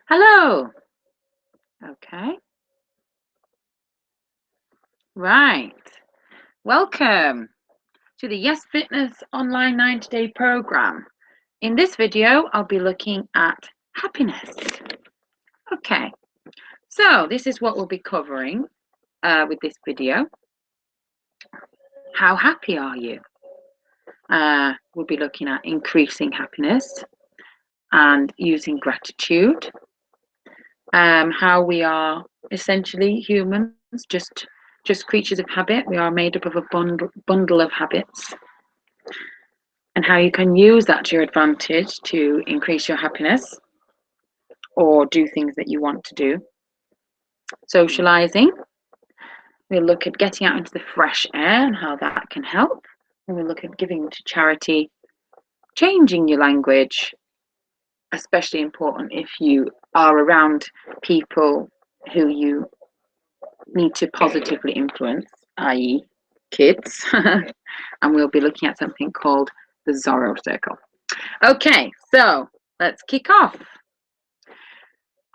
Hello. Okay. Right. Welcome to the Yes Fitness Online 90-day program. In this video, I'll be looking at happiness. Okay. So this is what we'll be covering with this video. How happy are you? We'll be looking at increasing happiness and using gratitude. How we are essentially humans, just creatures of habit. We are made up of a bundle of habits, and how you can use that to your advantage to increase your happiness or do things that you want to do. Socializing. We'll look at getting out into the fresh air and how that can help. And we'll look at giving to charity, changing your language, especially important if you are around people who you need to positively influence, i.e., kids. And we'll be looking at something called the Zorro Circle. Okay, so let's kick off.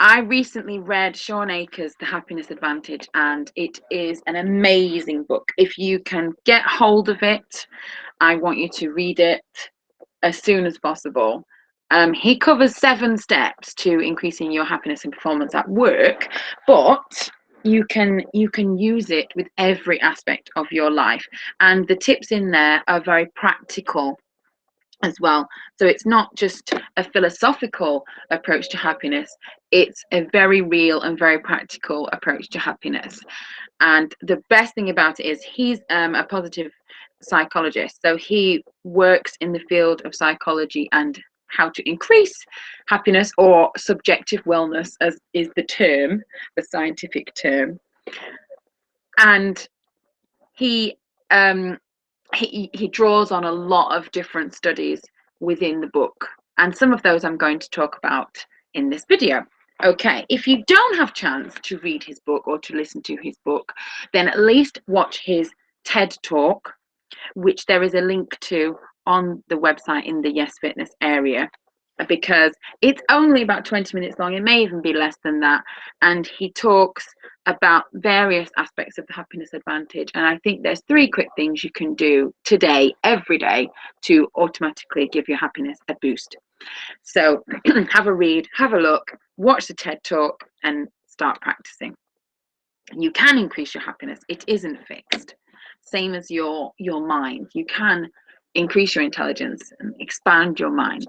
I recently read Sean Akers' The Happiness Advantage, and it is an amazing book. If you can get hold of it, I want you to read it as soon as possible. He covers 7 steps to increasing your happiness and performance at work, but you can use it with every aspect of your life, and the tips in there are very practical as well. So it's not just a philosophical approach to happiness, it's a very real and very practical approach to happiness. And the best thing about it is he's a positive psychologist, so he works in the field of psychology and how to increase happiness, or subjective wellness as is the term, the scientific term. And he he draws on a lot of different studies within the book, and some of those I'm going to talk about in this video. Okay, if you don't have chance to read his book or to listen to his book, then at least watch his TED Talk, which there is a link to on the website in the Yes Fitness area, because it's only about 20 minutes long. It may even be less than that. And he talks about various aspects of the happiness advantage. And I think there's 3 quick things you can do today, every day, to automatically give your happiness a boost. So have a read, have a look, watch the TED Talk, and start practicing. You can increase your happiness. It isn't fixed. Same as your mind. You can increase your intelligence and expand your mind.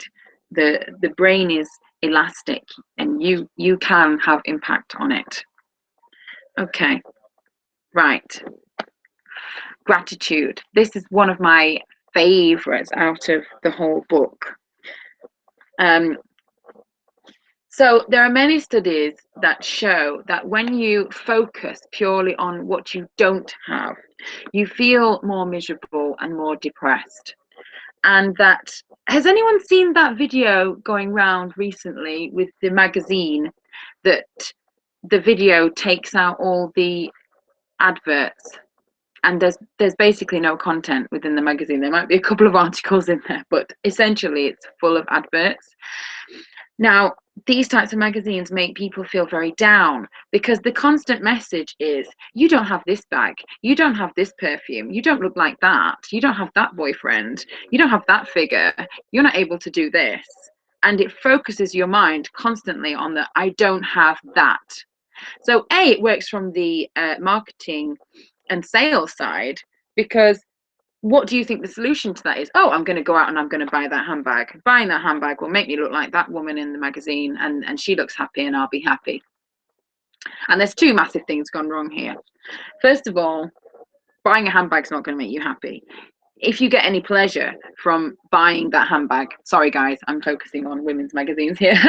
The brain is elastic, and you can have impact on it. Okay, right. Gratitude. This is one of my favorites out of the whole book. So there are many studies that show that when you focus purely on what you don't have, you feel more miserable and more depressed. And that, has anyone seen that video going round recently with the magazine, that the video takes out all the adverts, and there's basically no content within the magazine? There might be a couple of articles in there, but essentially it's full of adverts. Now, these types of magazines make people feel very down, because the constant message is, you don't have this bag, you don't have this perfume, you don't look like that, you don't have that boyfriend, you don't have that figure, you're not able to do this. And it focuses your mind constantly on the I don't have that. So it works from the marketing and sales side, because what do you think the solution to that is? Oh, I'm going to go out and I'm going to buy that handbag. Buying that handbag will make me look like that woman in the magazine, and she looks happy and I'll be happy. And there's 2 massive things gone wrong here. First of all, buying a handbag's not going to make you happy. If you get any pleasure from buying that handbag, sorry guys, I'm focusing on women's magazines here.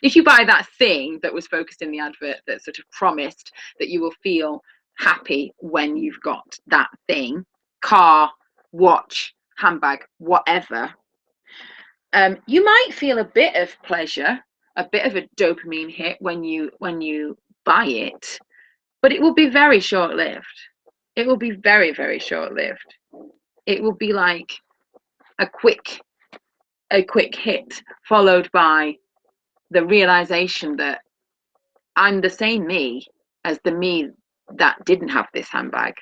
If you buy that thing that was focused in the advert, that sort of promised that you will feel happy when you've got that thing, car, watch, handbag, whatever, you might feel a bit of pleasure, a bit of a dopamine hit when you buy it, but it will be very short-lived. It will be very, very short-lived. It will be like a quick hit, followed by the realization that I'm the same me as the me that didn't have this handbag.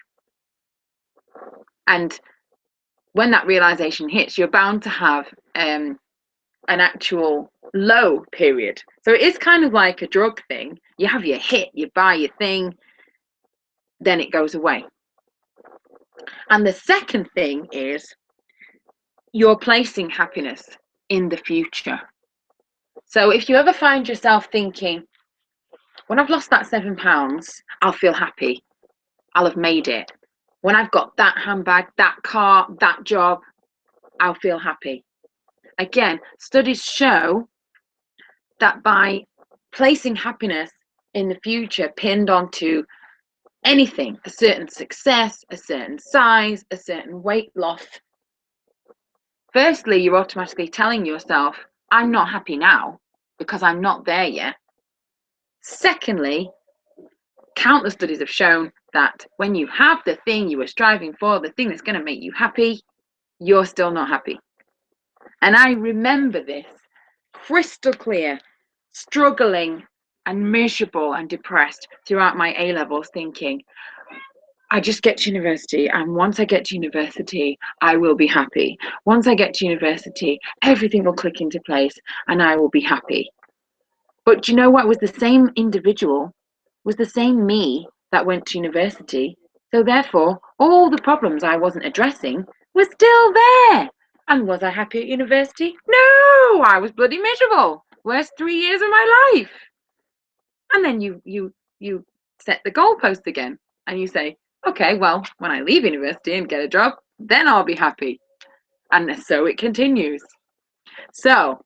And when that realization hits, you're bound to have an actual low period. So it is kind of like a drug thing. You have your hit, you buy your thing, then it goes away. And the second thing is you're placing happiness in the future. So if you ever find yourself thinking, when I've lost that £7, I'll feel happy. I'll have made it. When I've got that handbag, that car, that job, I'll feel happy. Again, studies show that by placing happiness in the future pinned onto anything, a certain success, a certain size, a certain weight loss, firstly, you're automatically telling yourself, I'm not happy now because I'm not there yet. Secondly, countless studies have shown that when you have the thing you were striving for, the thing that's going to make you happy, you're still not happy. And I remember this crystal clear, struggling and miserable and depressed throughout my A levels, thinking, I just get to university, and once I get to university, I will be happy. Once I get to university, everything will click into place and I will be happy. But do you know what? It was the same individual, was the same me that went to university. So therefore, all the problems I wasn't addressing were still there. And was I happy at university? No, I was bloody miserable. Worst 3 years of my life. And then you set the goalpost again, and you say, okay, well, when I leave university and get a job, then I'll be happy. And so it continues. So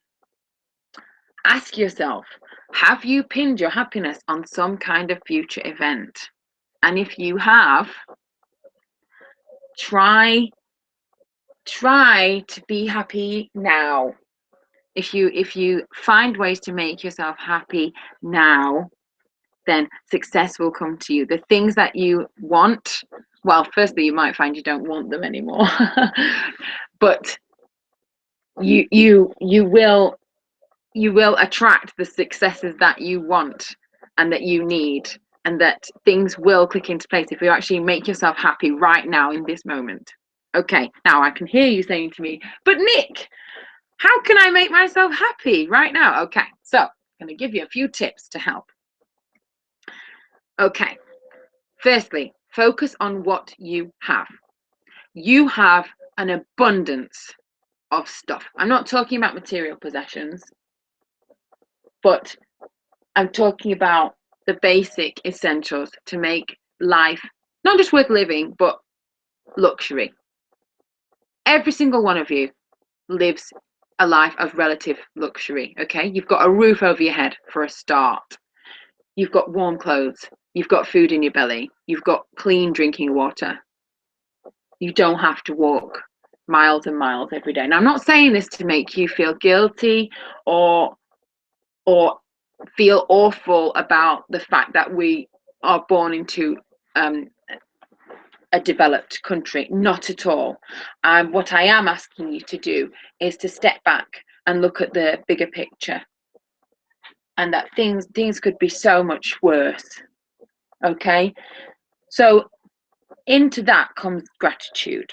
ask yourself, have you pinned your happiness on some kind of future event? And if you have, try to be happy now. If you find ways to make yourself happy now, then success will come to you. The things that you want, well, firstly, you might find you don't want them anymore, but you will attract the successes that you want and that you need, and that things will click into place if you actually make yourself happy right now in this moment. Okay, now I can hear you saying to me, but Nick, how can I make myself happy right now? Okay, so I'm going to give you a few tips to help. Okay, firstly, focus on what you have. You have an abundance of stuff. I'm not talking about material possessions, but I'm talking about the basic essentials to make life not just worth living, but luxury. Every single one of you lives a life of relative luxury, okay? You've got a roof over your head for a start. You've got warm clothes. You've got food in your belly. You've got clean drinking water. You don't have to walk miles and miles every day. Now, I'm not saying this to make you feel guilty or feel awful about the fact that we are born into a developed country. Not at all. What I am asking you to do is to step back and look at the bigger picture, and that things could be so much worse. Okay, so into that comes gratitude.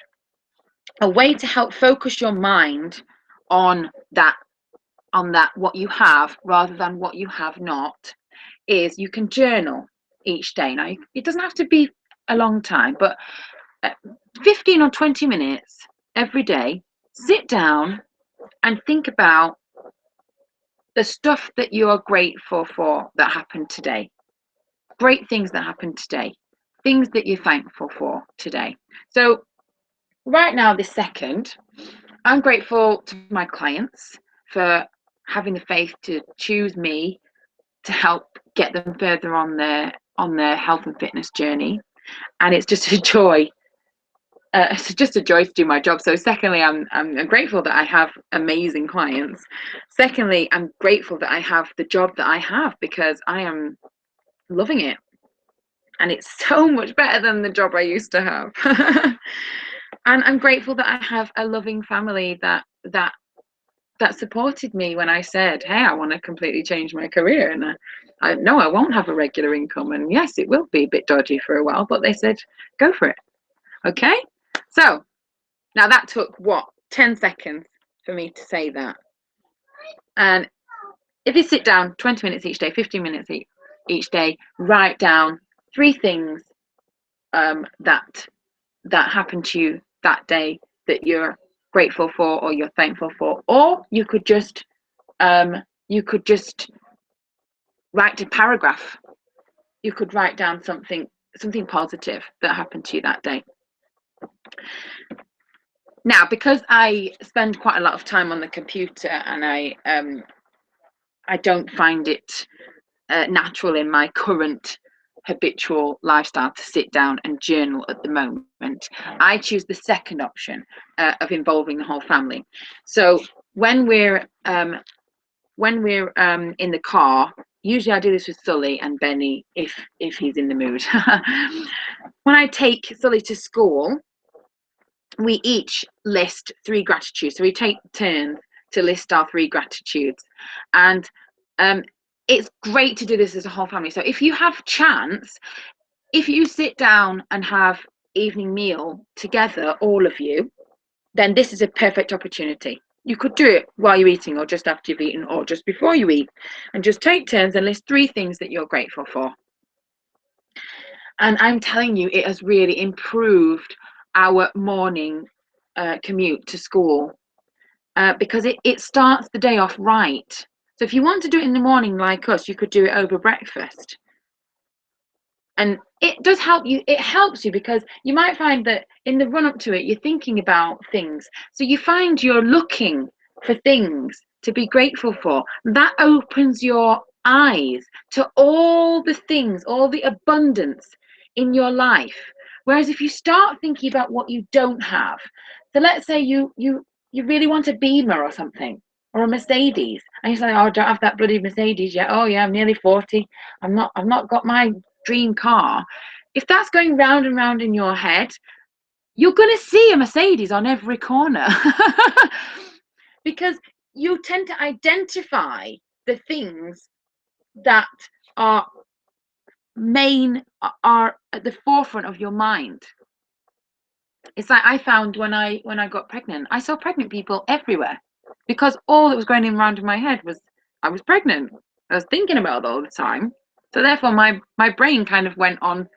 A way to help focus your mind on that what you have rather than what you have not is you can journal each day. Now, it doesn't have to be a long time, but 15 or 20 minutes every day, sit down and think about the stuff that you are grateful for that happened today. Great things that happened today. Things that you're thankful for today. So right now, this second, I'm grateful to my clients for having the faith to choose me to help get them further on their health and fitness journey. And it's just a joy. It's just a joy to do my job. So secondly, I'm grateful that I have amazing clients. Secondly, I'm grateful that I have the job that I have because I am loving it. And it's so much better than the job I used to have. And I'm grateful that I have a loving family that that supported me when I said, hey, I want to completely change my career, and I know I won't have a regular income, and yes, it will be a bit dodgy for a while, but they said, go for it. Okay, so now that took what, 10 seconds for me to say that. And if you sit down 20 minutes each day, 15 minutes each day, write down 3 things that happened to you that day that you're grateful for or you're thankful for, or you could just write a paragraph. You could write down something positive that happened to you that day. Now, because I spend quite a lot of time on the computer, and I don't find it natural in my current habitual lifestyle to sit down and journal at the moment, I choose the second option of involving the whole family. So when we're in the car, usually I do this with Sully and Benny if he's in the mood. When I take Sully to school, we each list 3 gratitudes. So we take turns to list our 3 gratitudes, and it's great to do this as a whole family. So if you have chance, if you sit down and have evening meal together, all of you, then this is a perfect opportunity. You could do it while you're eating, or just after you've eaten, or just before you eat, and just take turns and list 3 things that you're grateful for. And I'm telling you, it has really improved our morning commute to school, because it starts the day off right. So if you want to do it in the morning like us, you could do it over breakfast. And it does help you. It helps you because you might find that in the run up to it, you're thinking about things. So you find you're looking for things to be grateful for. That opens your eyes to all the things, all the abundance in your life. Whereas if you start thinking about what you don't have, so let's say you really want a Beamer or something, or a Mercedes, and you say, oh, I don't have that bloody Mercedes yet. Oh yeah, I'm nearly 40. I've not got my dream car. If that's going round and round in your head, you're going to see a Mercedes on every corner. Because you tend to identify the things that are at the forefront of your mind. It's like I found when I got pregnant, I saw pregnant people everywhere, because all that was going around in my head was I was pregnant. I was thinking about it all the time. So therefore my brain kind of went on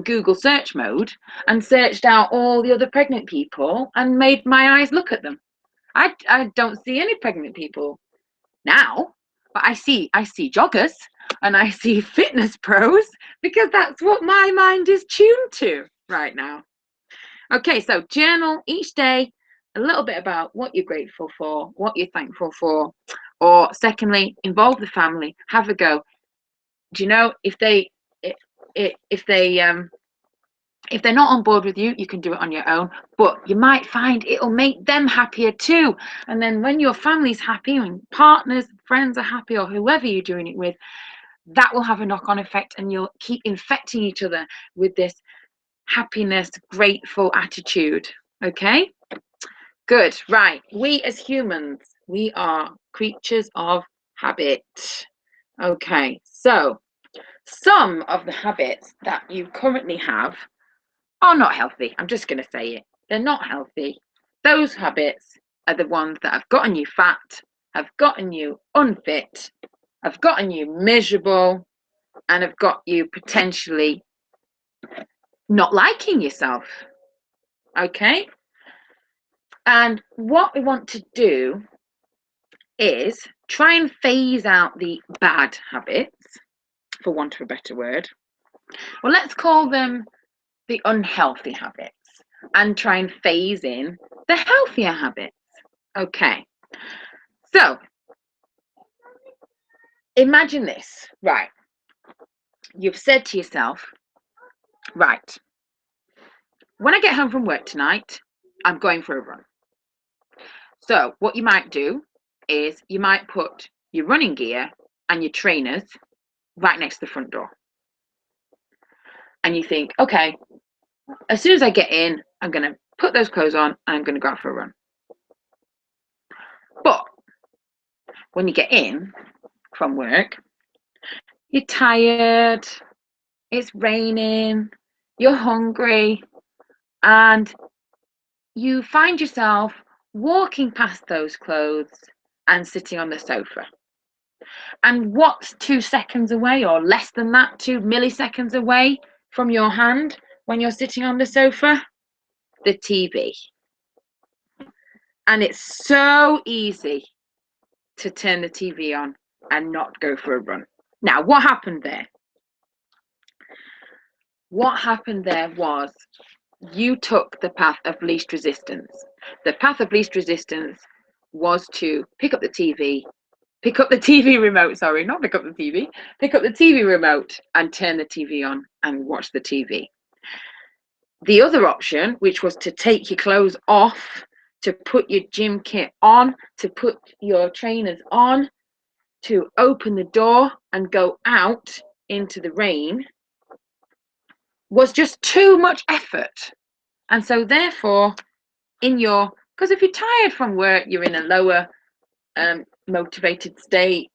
Google search mode and searched out all the other pregnant people and made my eyes look at them. I don't see any pregnant people now, but I see joggers and I see fitness pros, because that's what my mind is tuned to right now. Okay, so journal each day a little bit about what you're grateful for, what you're thankful for, or secondly, involve the family, have a go. Do you know, if they're not on board with you, you can do it on your own, but you might find it'll make them happier too. And then when your family's happy, when partners, friends are happy, or whoever you're doing it with, that will have a knock-on effect, and you'll keep infecting each other with this happiness, grateful attitude. Okay, good. Right, we as humans, we are creatures of habit. Okay, so some of the habits that you currently have are not healthy. I'm just going to say it. They're not healthy. Those habits are the ones that have gotten you fat, have gotten you unfit, have gotten you miserable, and have got you potentially not liking yourself. Okay? And what we want to do is try and phase out the bad habits, for want of a better word. Well, let's call them the unhealthy habits, and try and phase in the healthier habits. Okay, so imagine this, right? You've said to yourself, right, when I get home from work tonight, I'm going for a run. So what you might do is you might put your running gear and your trainers right next to the front door. And you think, okay, as soon as I get in, I'm going to put those clothes on and I'm going to go out for a run. But when you get in from work, you're tired, it's raining, you're hungry, and you find yourself walking past those clothes and sitting on the sofa. And what's 2 seconds away, or less than that, 2 milliseconds away from your hand when you're sitting on the sofa? The TV. And it's so easy to turn the TV on and not go for a run. Now, what happened there? What happened there was you took the path of least resistance. The path of least resistance was to pick up the TV remote, sorry, not pick up the TV, pick up the TV remote and turn the TV on and watch the TV. The other option, which was to take your clothes off, to put your gym kit on, to put your trainers on, to open the door and go out into the rain, was just too much effort. And so therefore, because if you're tired from work, you're in a lower motivated state,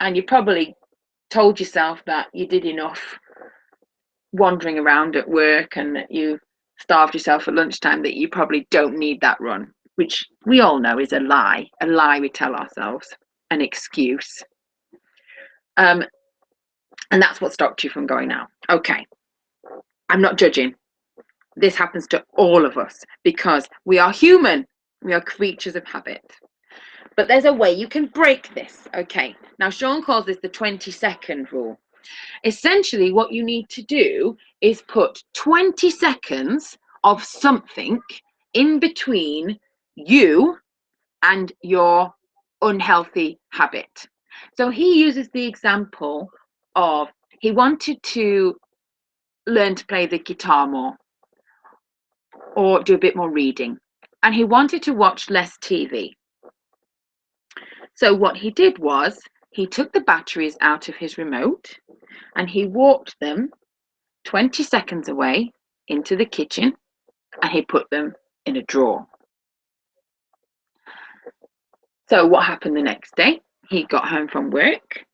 and you probably told yourself that you did enough wandering around at work and that you starved yourself at lunchtime, that you probably don't need that run, which we all know is a lie we tell ourselves, an excuse. And that's what stopped you from going out. Okay, I'm not judging. This happens to all of us because we are human. We are creatures of habit. But there's a way you can break this. Okay, now Sean calls this the 20-second rule. Essentially, what you need to do is put 20 seconds of something in between you and your unhealthy habit. So he uses the example of he wanted to learn to play the guitar more or do a bit more reading, and he wanted to watch less TV. So what he did was he took the batteries out of his remote and he walked them 20 seconds away into the kitchen and he put them in a drawer. So what happened the next day? He got home from work.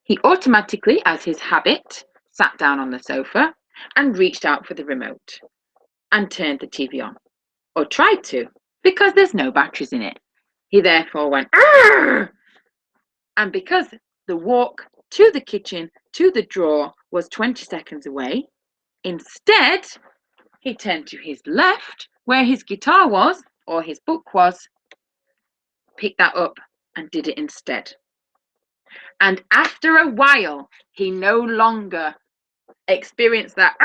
He automatically, as his habit, sat down on the sofa and reached out for the remote and turned the TV on, or tried to, because there's no batteries in it. He therefore went, "Arr!" And because the walk to the kitchen, to the drawer, was 20 seconds away, instead, he turned to his left, where his guitar was, or his book was, picked that up and did it instead. And after a while, he no longer experienced that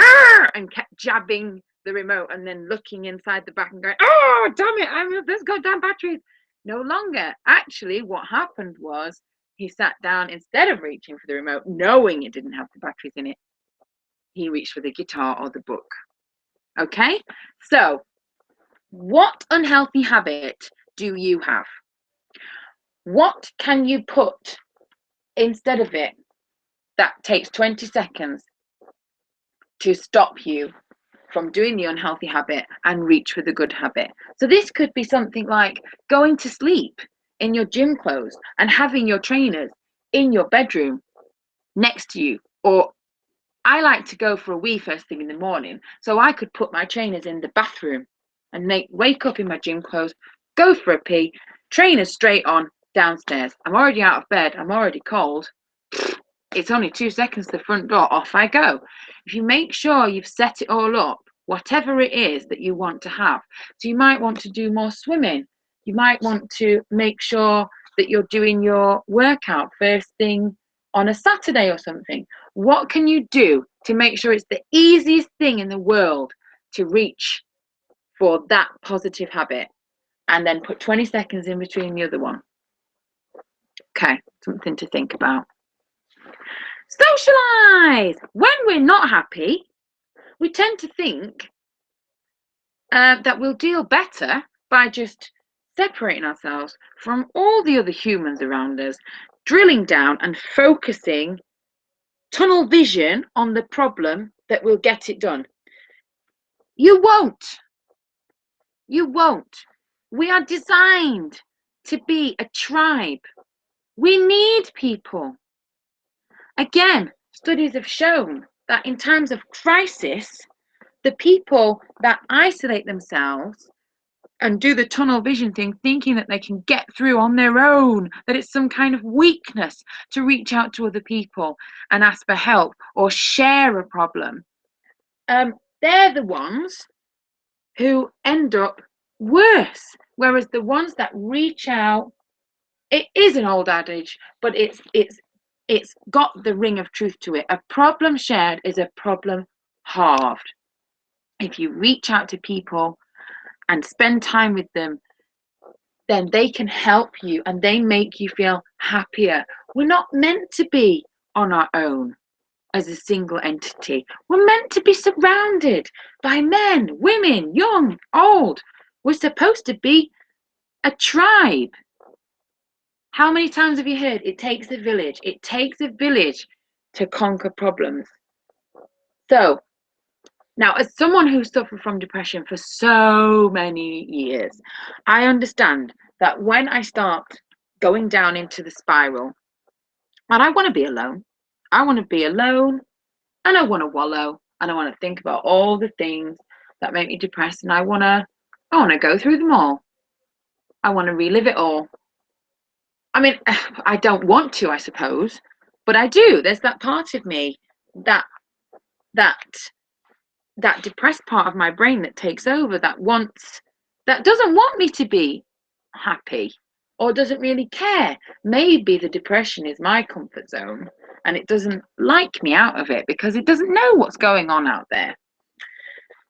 and kept jabbing the remote and then looking inside the back and going, "Oh, damn it, there's goddamn batteries." No longer. Actually, what happened was he sat down, instead of reaching for the remote, knowing it didn't have the batteries in it, he reached for the guitar or the book. Okay? So, what unhealthy habit do you have? What can you put instead of it that takes 20 seconds to stop you from doing the unhealthy habit and reach for the good habit? So this could be something like going to sleep in your gym clothes and having your trainers in your bedroom next to you. Or I like to go for a wee first thing in the morning, so I could put my trainers in the bathroom and wake up in my gym clothes, go for a pee, trainers straight on downstairs. I'm already out of bed, I'm already cold. It's only 2 seconds to the front door, off I go. If you make sure you've set it all up, whatever it is that you want to have. So you might want to do more swimming. You might want to make sure that you're doing your workout first thing on a Saturday or something. What can you do to make sure it's the easiest thing in the world to reach for that positive habit? And then put 20 seconds in between the other one. Okay, something to think about. Socialize. When we're not happy, we tend to think that we'll deal better by just separating ourselves from all the other humans around us, drilling down and focusing tunnel vision on the problem that will get it done. You won't. You won't. We are designed to be a tribe. We need people. Again, studies have shown that in times of crisis, the people that isolate themselves and do the tunnel vision thing, thinking that they can get through on their own, that it's some kind of weakness to reach out to other people and ask for help or share a problem, they're the ones who end up worse. Whereas the ones that reach out, it is an old adage, but it's got the ring of truth to it. A problem shared is a problem halved. If you reach out to people and spend time with them, then they can help you and they make you feel happier. We're not meant to be on our own as a single entity. We're meant to be surrounded by men, women, young, old. We're supposed to be a tribe. How many times have you heard it takes a village? It takes a village to conquer problems. So, now, as someone who suffered from depression for so many years, I understand that when I start going down into the spiral, and I want to be alone, I want to be alone and I want to wallow and I want to think about all the things that make me depressed and I want to go through them all. I want to relive it all. I mean, I don't want to, I suppose, but I do. There's that part of me that depressed part of my brain that takes over, that doesn't want me to be happy or doesn't really care. Maybe the depression is my comfort zone and it doesn't like me out of it because it doesn't know what's going on out there.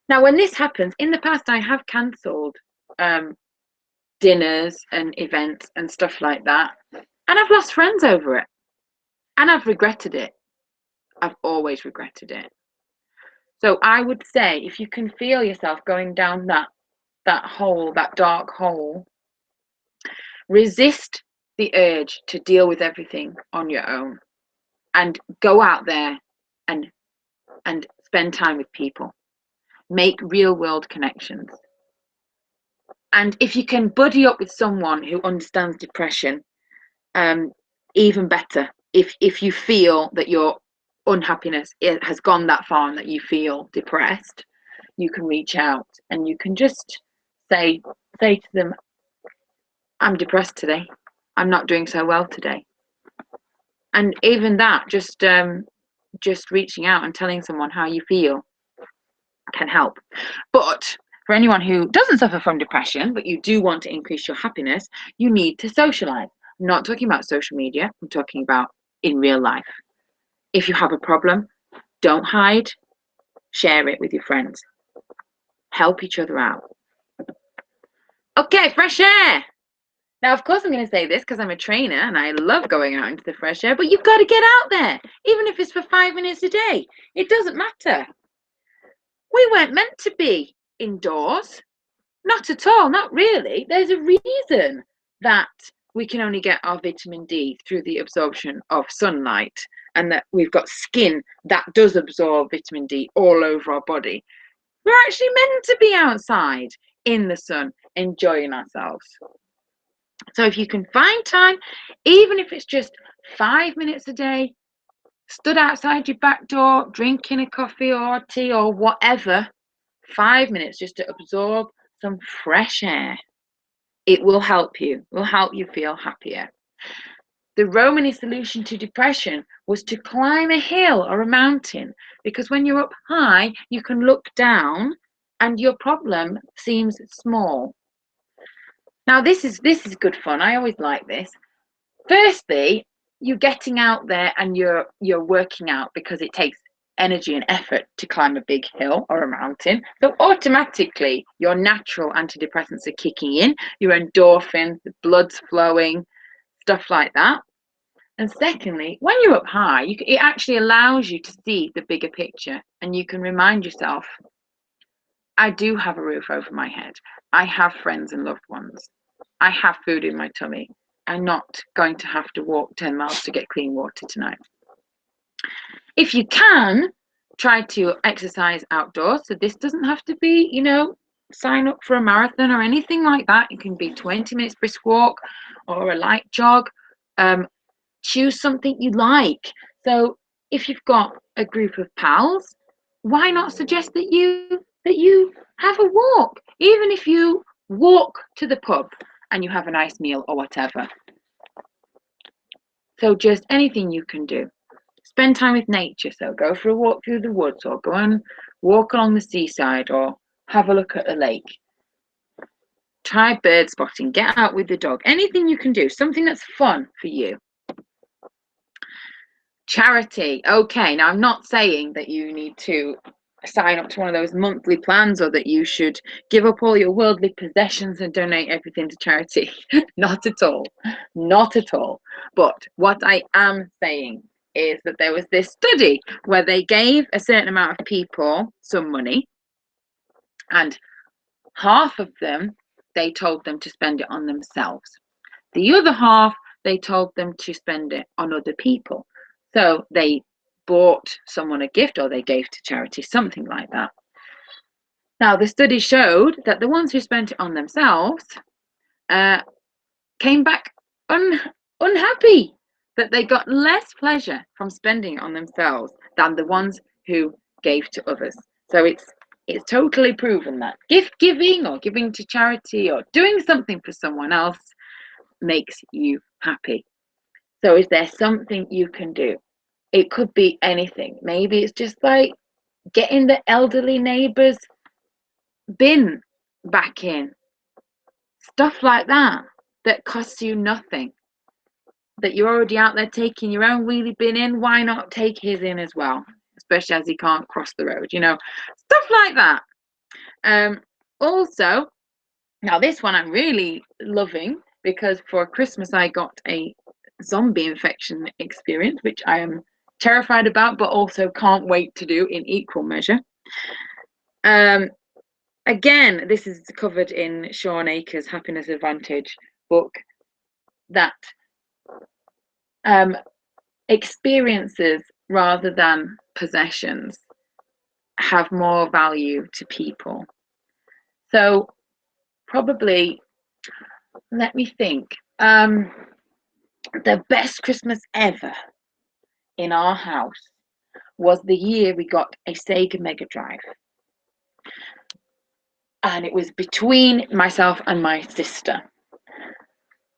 Now, when this happens, in the past, I have cancelled dinners and events and stuff like that, and I've lost friends over it, and I've regretted it. I've always regretted it. So I would say, if you can feel yourself going down that hole, that dark hole, resist the urge to deal with everything on your own and go out there and spend time with people. Make real world connections. And if you can buddy up with someone who understands depression, even better. If you feel that your unhappiness has gone that far and that you feel depressed, you can reach out and you can just say to them, I'm depressed today. I'm not doing so well today. And even that, just reaching out and telling someone how you feel can help. But for anyone who doesn't suffer from depression, but you do want to increase your happiness, you need to socialize. I'm not talking about social media. I'm talking about in real life. If you have a problem, don't hide. Share it with your friends. Help each other out. Okay, fresh air. Now, of course, I'm going to say this because I'm a trainer and I love going out into the fresh air, but you've got to get out there, even if it's for 5 minutes a day. It doesn't matter. We weren't meant to be indoors. Not at all, not really. There's a reason that we can only get our vitamin D through the absorption of sunlight, and that we've got skin that does absorb vitamin D all over our body. We're actually meant to be outside in the sun, enjoying ourselves. So if you can find time, even if it's just 5 minutes a day, stood outside your back door, drinking a coffee or tea or whatever, 5 minutes just to absorb some fresh air. It will help you. Will help you feel happier. The Romany solution to depression was to climb a hill or a mountain, because when you're up high, you can look down and your problem seems small. Now, this is good fun. I always like this. Firstly, you're getting out there and you're working out, because it takes energy and effort to climb a big hill or a mountain. So automatically your natural antidepressants are kicking in, your endorphins, the blood's flowing, stuff like that. And secondly, when you're up high, it actually allows you to see the bigger picture, and you can remind yourself, I do have a roof over my head. I have friends and loved ones. I have food in my tummy. I'm not going to have to walk 10 miles to get clean water tonight. If you can, try to exercise outdoors. So this doesn't have to be, sign up for a marathon or anything like that. It can be 20 minutes brisk walk or a light jog. choose something you like. So if you've got a group of pals, why not suggest that you have a walk, even if you walk to the pub and you have a nice meal or whatever. So just anything you can do. Spend time with nature. So go for a walk through the woods, or go and walk along the seaside, or have a look at a lake. Try bird spotting. Get out with the dog. Anything you can do, something that's fun for you. Charity. Okay, now I'm not saying that you need to sign up to one of those monthly plans, or that you should give up all your worldly possessions and donate everything to charity. Not at all. Not at all. But what I am saying is that there was this study where they gave a certain amount of people some money, and half of them, they told them to spend it on themselves. The other half, they told them to spend it on other people. So they bought someone a gift, or they gave to charity, something like that. Now, the study showed that the ones who spent it on themselves came back unhappy, that they got less pleasure from spending it on themselves than the ones who gave to others. So it's totally proven that gift giving, or giving to charity, or doing something for someone else makes you happy. So is there something you can do? It could be anything. Maybe it's just like getting the elderly neighbour's bin back in. Stuff like that, that costs you nothing. That you're already out there taking your own wheelie bin in. Why not take his in as well? Especially as he can't cross the road, stuff like that. Also, now this one I'm really loving, because for Christmas I got a zombie infection experience, which I am terrified about, but also can't wait to do in equal measure. Again, this is covered in Sean Akers' Happiness Advantage book, that experiences rather than possessions have more value to people. So probably, let me think, the best Christmas ever in our house was the year we got a Sega Mega Drive. And it was between myself and my sister.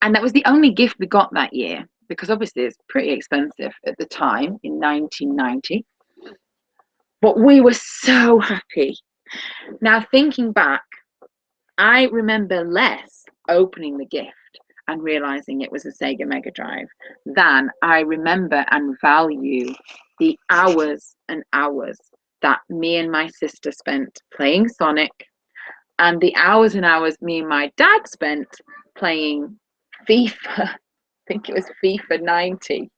And that was the only gift we got that year, because obviously it's pretty expensive at the time in 1990. But we were so happy. Now, thinking back, I remember less opening the gift and realizing it was a Sega Mega Drive than I remember and value the hours and hours that me and my sister spent playing Sonic, and the hours and hours me and my dad spent playing FIFA. I think it was FIFA 90.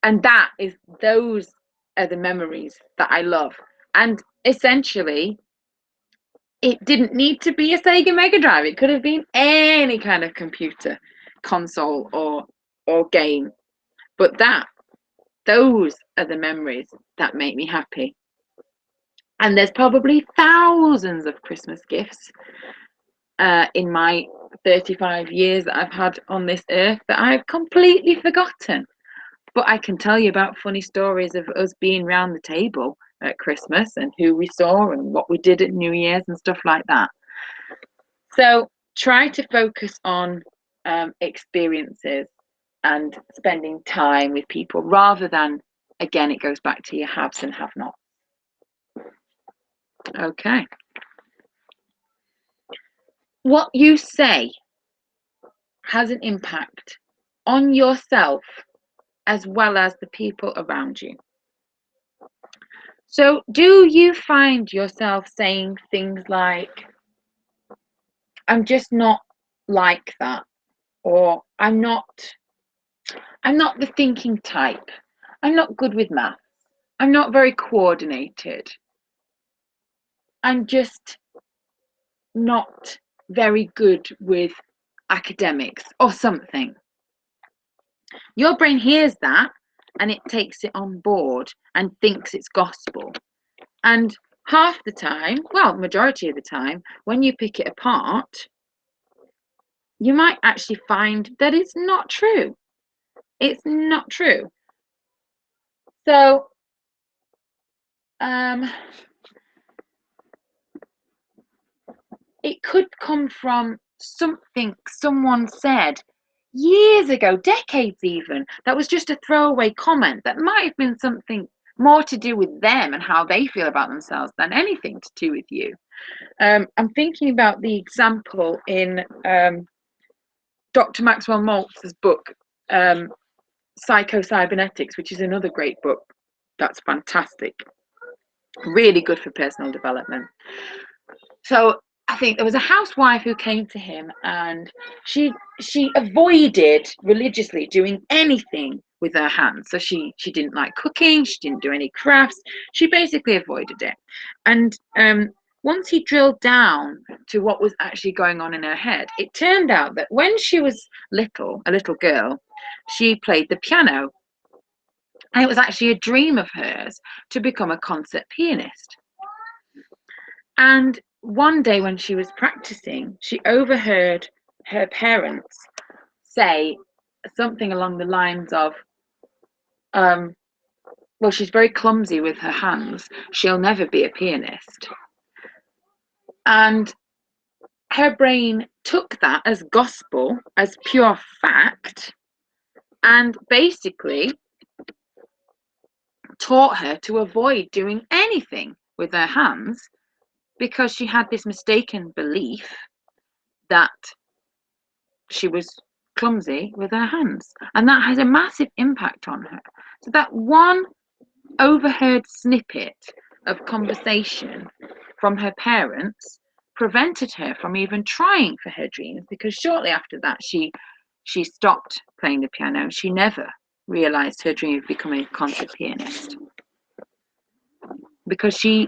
And those are the memories that I love. And essentially, it didn't need to be a Sega Mega Drive. It could have been any kind of computer, console, or game. But those are the memories that make me happy. And there's probably thousands of Christmas gifts in my 35 years that I've had on this earth that I've completely forgotten. But I can tell you about funny stories of us being round the table at Christmas, and who we saw and what we did at New Year's and stuff like that. So try to focus on experiences and spending time with people, rather than, again, it goes back to your haves and have-nots. Okay. What you say has an impact on yourself as well as the people around you. So do you find yourself saying things like, I'm just not like that, or I'm not the thinking type, I'm not good with maths, I'm not very coordinated, I'm just not very good with academics, or something? Your brain hears that and it takes it on board and thinks it's gospel. And half the time, well, majority of the time, when you pick it apart, you might actually find that it's not true. It's not true. So, it could come from something someone said years ago, decades even, that was just a throwaway comment that might have been something more to do with them and how they feel about themselves than anything to do with you. I'm thinking about the example in Dr. Maxwell Maltz's book, Psycho-Cybernetics, which is another great book that's fantastic, really good for personal development. So I think there was a housewife who came to him, and she avoided religiously doing anything with her hands. So she didn't like cooking, she didn't do any crafts, she basically avoided it. And once he drilled down to what was actually going on in her head, it turned out that when she was a little girl, she played the piano. And it was actually a dream of hers to become a concert pianist. And one day when she was practicing, she overheard her parents say something along the lines of, well, she's very clumsy with her hands. She'll never be a pianist. And her brain took that as gospel, as pure fact, and basically taught her to avoid doing anything with her hands because she had this mistaken belief that she was clumsy with her hands, and that has a massive impact on her. So that one overheard snippet of conversation from her parents prevented her from even trying for her dreams, because shortly after that she stopped playing the piano. She never realized her dream of becoming a concert pianist because she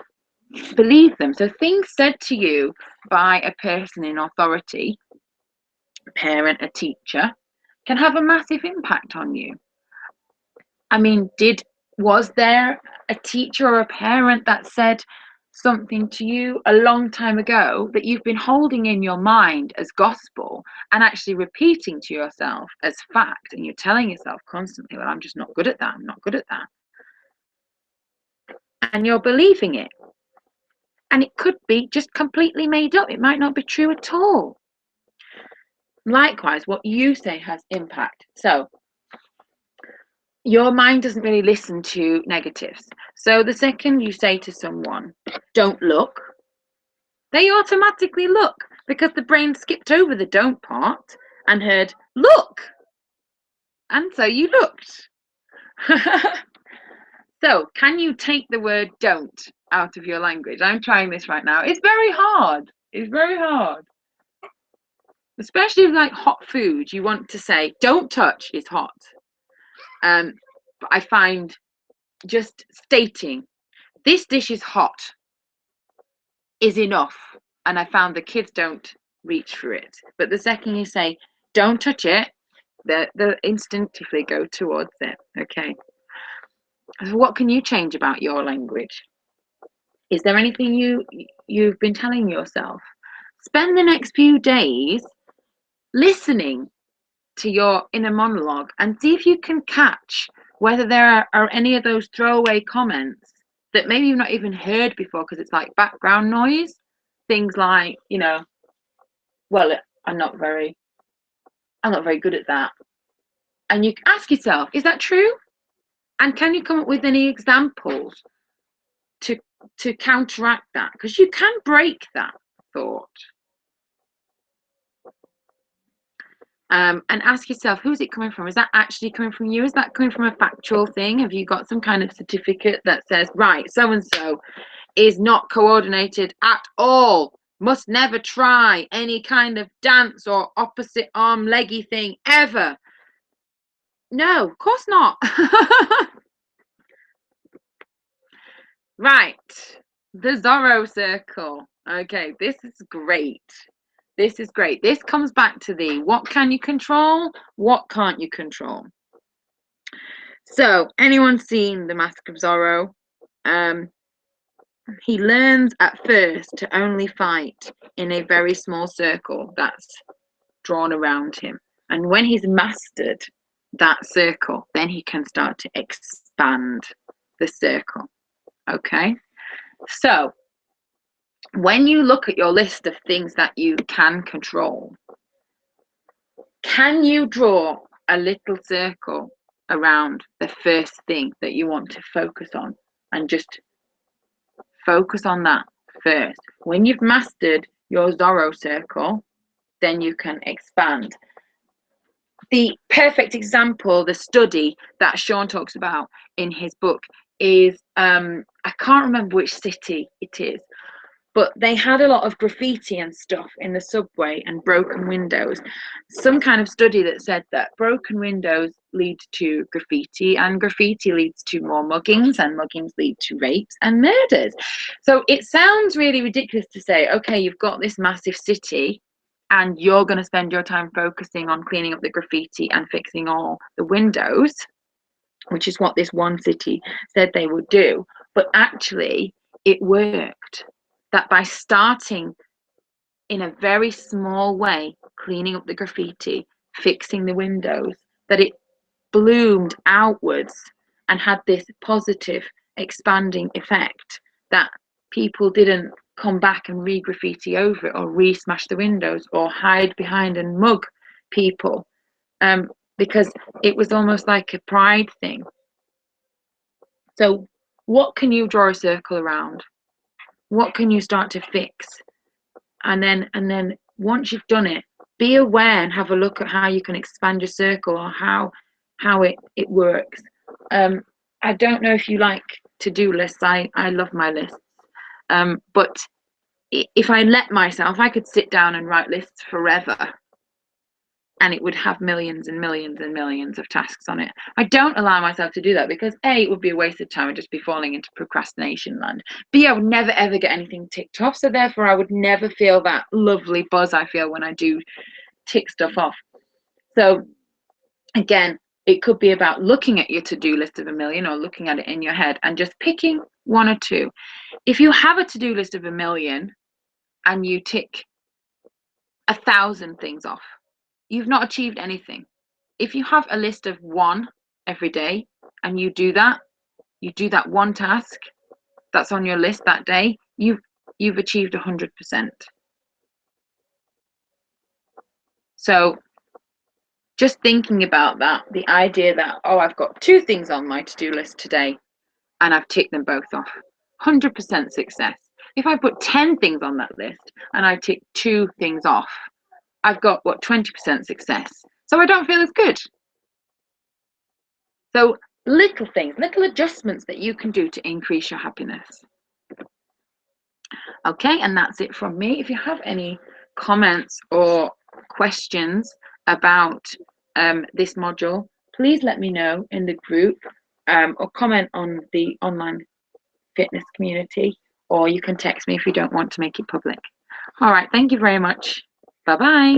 believed them. So things said to you by a person in authority, a parent, a teacher, can have a massive impact on you. I mean, was there a teacher or a parent that said something to you a long time ago that you've been holding in your mind as gospel and actually repeating to yourself as fact, and you're telling yourself constantly, well, I'm just not good at that, I'm not good at that, and you're believing it? And it could be just completely made up. It might not be true at all. Likewise, what you say has impact. So your mind doesn't really listen to negatives. So the second you say to someone, don't look, they automatically look, because the brain skipped over the don't part and heard look. And so you looked. So can you take the word don't out of your language? I'm trying this right now. It's very hard. It's very hard. Especially with like hot food, you want to say don't touch is hot. But I find just stating this dish is hot is enough, and I found the kids don't reach for it. But the second you say don't touch it, they instinctively go towards it. Okay, so what can you change about your language? Is there anything you've been telling yourself? Spend the next few days listening to your inner monologue and see if you can catch whether there are any of those throwaway comments that maybe you've not even heard before because it's like background noise. Things like, well, I'm not very good at that. And you ask yourself, is that true? And can you come up with any examples to counteract that? Because you can break that thought. And ask yourself, who's it coming from? Is that actually coming from you? Is that coming from a factual thing? Have you got some kind of certificate that says, right, so-and-so is not coordinated at all, must never try any kind of dance or opposite arm leggy thing ever? No, of course not. Right, the Zorro circle. Okay, this is great. This is great. This comes back to the what can you control, what can't you control. So, anyone seen The Mask of Zorro? He learns at first to only fight in a very small circle. That's drawn around him. And when he's mastered that circle, then he can start to expand the circle. Okay? So, when you look at your list of things that you can control, can you draw a little circle around the first thing that you want to focus on and just focus on that first? When you've mastered your Zorro circle, then you can expand. The perfect example, the study that Sean talks about in his book is, I can't remember which city it is, but they had a lot of graffiti and stuff in the subway and broken windows. Some kind of study that said that broken windows lead to graffiti, and graffiti leads to more muggings, and muggings lead to rapes and murders. So it sounds really ridiculous to say, okay, you've got this massive city and you're going to spend your time focusing on cleaning up the graffiti and fixing all the windows, which is what this one city said they would do. But actually, it worked. That by starting in a very small way, cleaning up the graffiti, fixing the windows, that it bloomed outwards and had this positive expanding effect, that people didn't come back and re-graffiti over it or re-smash the windows or hide behind and mug people, because it was almost like a pride thing. So what can you draw a circle around? What can you start to fix? And then once you've done it, be aware and have a look at how you can expand your circle or how it works. I don't know if you like to-do lists. I love my lists. But if I let myself, I could sit down and write lists forever, and it would have millions and millions and millions of tasks on it. I don't allow myself to do that because A, it would be a waste of time and just be falling into procrastination land. B, I would never ever get anything ticked off, so therefore I would never feel that lovely buzz I feel when I do tick stuff off. So again, it could be about looking at your to-do list of 1 million or looking at it in your head and just picking one or two. If you have a to-do list of 1 million and you tick 1,000 things off, you've not achieved anything. If you have a list of 1 every day and you do that one task that's on your list that day, you've achieved 100%. So just thinking about that, the idea that, oh, I've got 2 things on my to-do list today and I've ticked them both off, 100% success. If I put 10 things on that list and I tick 2 things off, I've got, 20% success. So I don't feel as good. So little things, little adjustments that you can do to increase your happiness. Okay, and that's it from me. If you have any comments or questions about this module, please let me know in the group, or comment on the online fitness community, or you can text me if you don't want to make it public. All right, thank you very much. Bye-bye.